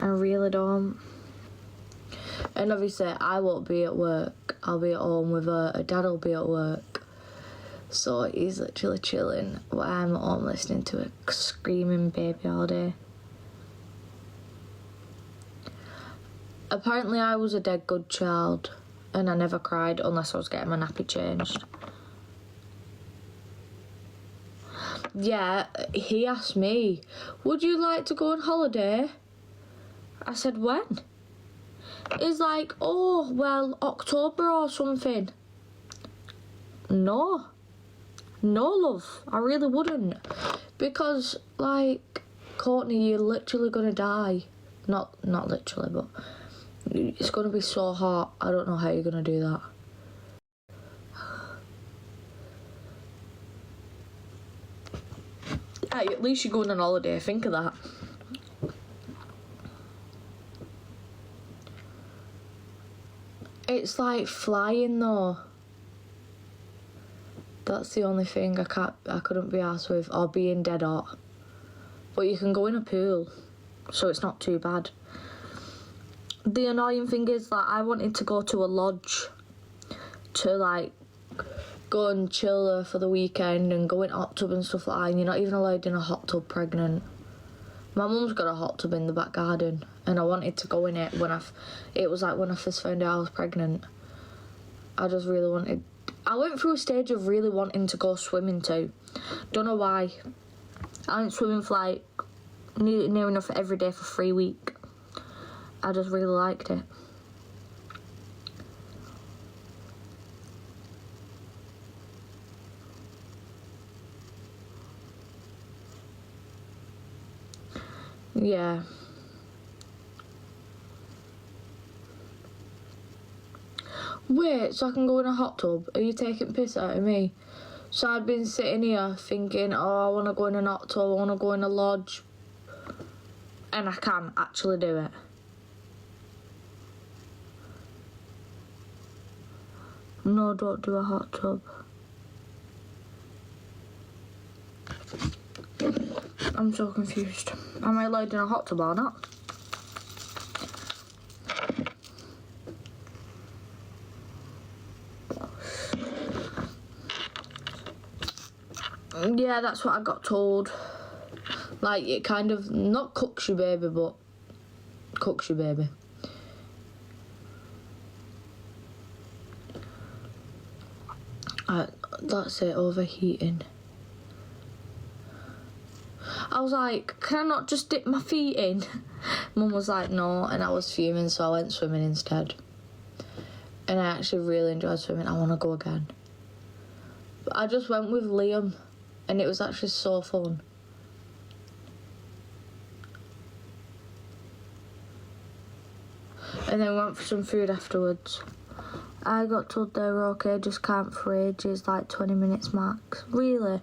I really don't. And obviously I won't be at work. I'll be at home with her. Dad will be at work. So he's literally chilling while I'm at home listening to a screaming baby all day. Apparently I was a dead good child and I never cried unless I was getting my nappy changed. Yeah, he asked me, would you like to go on holiday? I said, when? He's like, oh, well, October or something. No, love, I really wouldn't. Because, like, Courtney, you're literally gonna die. Not literally, but it's gonna be so hot. I don't know how you're gonna do that. Hey, at least you're going on holiday, think of that. It's like flying though. That's the only thing I couldn't be arsed with, or being dead hot. But you can go in a pool, so it's not too bad. The annoying thing is that I wanted to go to a lodge to like go and chill there for the weekend and go in hot tub and stuff like that, and you're not even allowed in a hot tub pregnant. My mum's got a hot tub in the back garden and I wanted to go in it when it was like when I first found out I was pregnant. I just really wanted, I went through a stage of really wanting to go swimming too. Don't know why. I went swimming for like near enough every day for 3 weeks. I just really liked it. Yeah. Wait, so I can go in a hot tub? Are you taking piss out of me? So I'd been sitting here thinking, oh, I want to go in a hot tub, I want to go in a lodge. And I can actually do it. No, don't do a hot tub. I'm so confused. Am I allowed in a hot tub or not? Yeah, that's what I got told. Like, it kind of, not cooks your baby, but cooks your baby. That's it, overheating. I was like, can I not just dip my feet in? Mum was like, no, and I was fuming, so I went swimming instead. And I actually really enjoyed swimming. I want to go again. But I just went with Liam, and it was actually so fun. And then we went for some food afterwards. I got told they were okay, just camp for ages, like 20 minutes max. Really?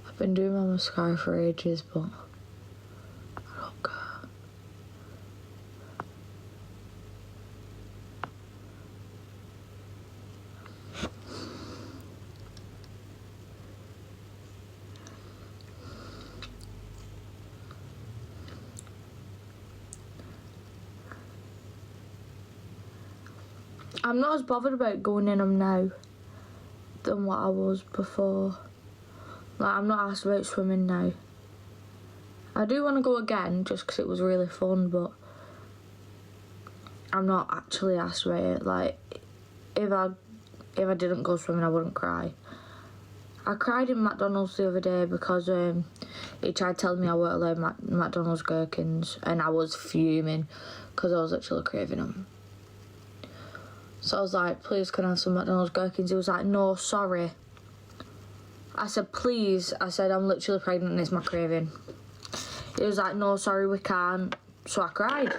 I've been doing my mascara for ages, but I don't care. I'm not as bothered about going in them now than what I was before. Like, I'm not asked about swimming now. I do want to go again just because it was really fun, but I'm not actually asked about it. Like, if I didn't go swimming, I wouldn't cry. I cried in McDonald's the other day because he tried telling me I weren't allowed McDonald's gherkins, and I was fuming because I was actually craving them. So I was like, please, can I have some McDonald's gherkins? He was like, no, sorry. I said, please. I said, I'm literally pregnant and it's my craving. He was like, no, sorry, we can't. So I cried.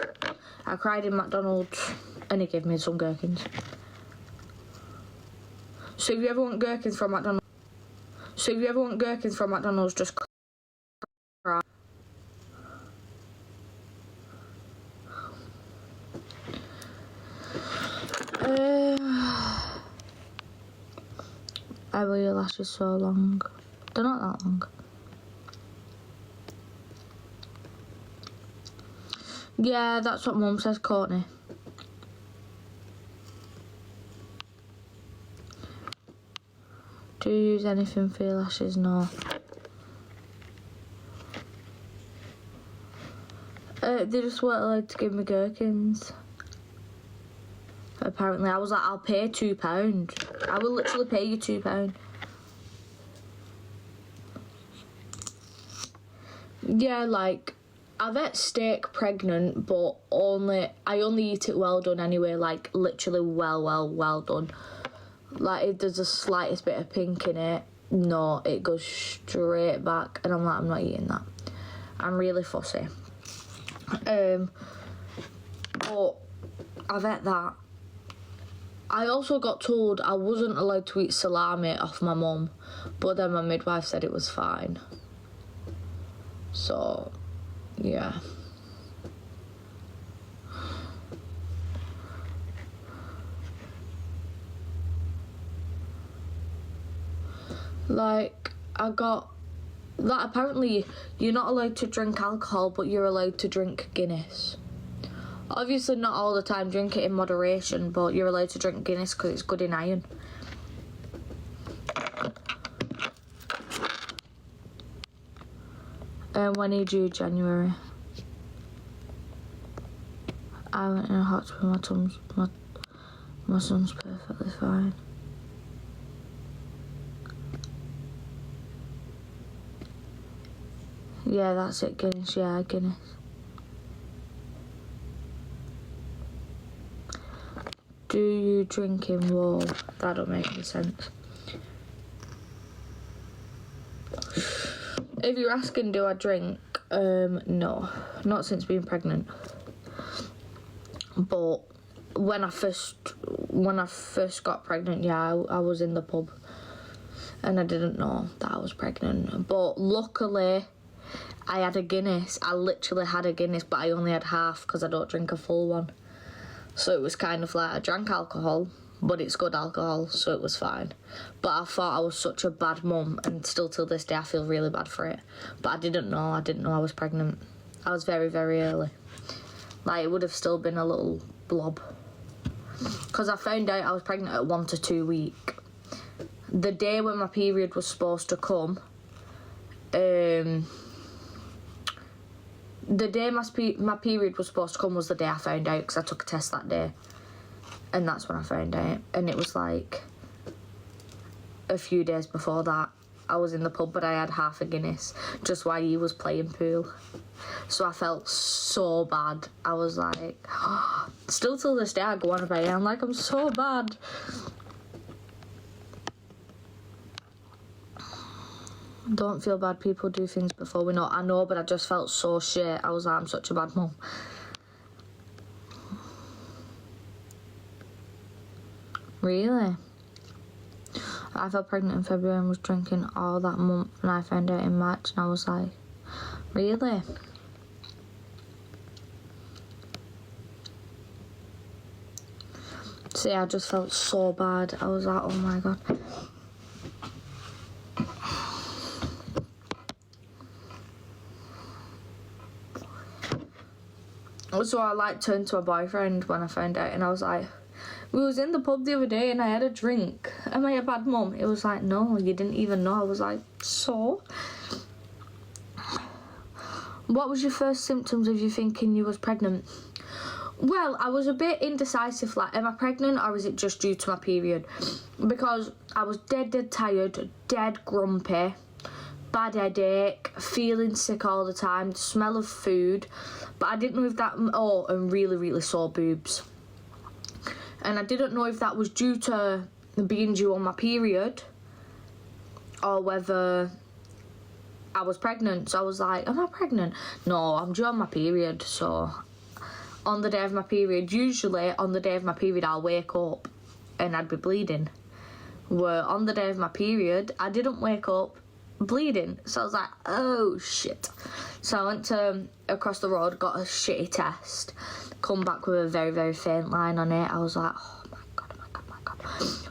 I cried in McDonald's and he gave me some gherkins. So if you ever want gherkins from McDonald's, just cry. Why were your lashes so long? They're not that long. Yeah, that's what Mum says, Courtney. Do you use anything for your lashes? No. They just weren't allowed to give me gherkins. Apparently, I was like, I'll pay £2. I will literally pay you £2. Yeah, like, I've ate steak pregnant, but I only eat it well done anyway, like, literally well done. Like, if there's the slightest bit of pink in it, no, it goes straight back, and I'm like, I'm not eating that. I'm really fussy. But I've ate that. I also got told I wasn't allowed to eat salami off my mum, but then my midwife said it was fine. So, yeah. Like, I got that apparently you're not allowed to drink alcohol, but you're allowed to drink Guinness. Obviously not all the time, drink it in moderation, but you're allowed to drink Guinness because it's good in iron. When are you due? January. I went in a hot spring, my son's perfectly fine. Yeah, that's it, Guinness, yeah, Guinness. Do you drink in Whoa, that don't make any sense. If you're asking, do I drink? No, not since being pregnant. But when I first got pregnant, yeah, I was in the pub, and I didn't know that I was pregnant. But luckily, I had a Guinness. I literally had a Guinness, but I only had half because I don't drink a full one. So it was kind of like I drank alcohol, but it's good alcohol, so it was fine. But I thought I was such a bad mum, and still till this day I feel really bad for it. But I didn't know I was pregnant. I was very, very early. Like, it would have still been a little blob. Because I found out I was pregnant at 1 to 2 weeks. The day when my period was supposed to come, the day my period was supposed to come was the day I found out, because I took a test that day. And that's when I found out. And it was like a few days before that. I was in the pub, but I had half a Guinness just while he was playing pool. So I felt so bad. I was like, still till this day I go on about it. I'm like, I'm so bad. Don't feel bad, people do things before we know. I know, but I just felt so shit. I was like, I'm such a bad mum. Really? I felt pregnant in February and was drinking all that month, and I found out in March, and I was like, really? See, I just felt so bad. I was like, oh my god. So I like turned to a boyfriend when I found out, and I was like, we was in the pub the other day and I had a drink. Am I a bad mum? It was like, no, you didn't even know. I was like, so? What was your first symptoms of you thinking you was pregnant? Well, I was a bit indecisive, like, am I pregnant or is it just due to my period? Because I was dead tired, dead grumpy, bad headache, feeling sick all the time, the smell of food, but I didn't know if that, and really sore boobs. And I didn't know if that was due to being due on my period or whether I was pregnant. So I was like, am I pregnant? No, I'm due on my period. So on the day of my period, usually on the day of my period, I'll wake up and I'd be bleeding. Where on the day of my period, I didn't wake up bleeding. So I was like, oh shit. So I went to across the road, got a shitty test, come back with a very faint line on it. I was like, oh my god.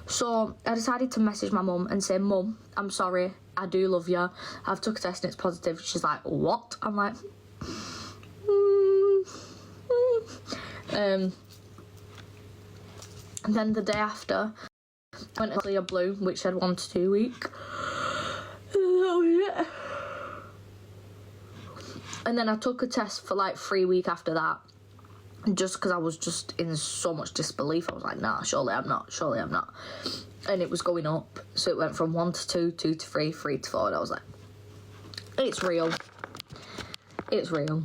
So So I decided to message my mum and say, Mum, I'm sorry, I do love you. I've took a test and it's positive. She's like, what? I'm like, And then the day after, I went to clear blue, which said 1 to 2 week. And then I took a test for like 3 weeks after that, just because I was just in so much disbelief. I was like, nah, surely I'm not. And it was going up. So it went from 1 to 2, 2 to 3, 3 to 4. And I was like, it's real. It's real.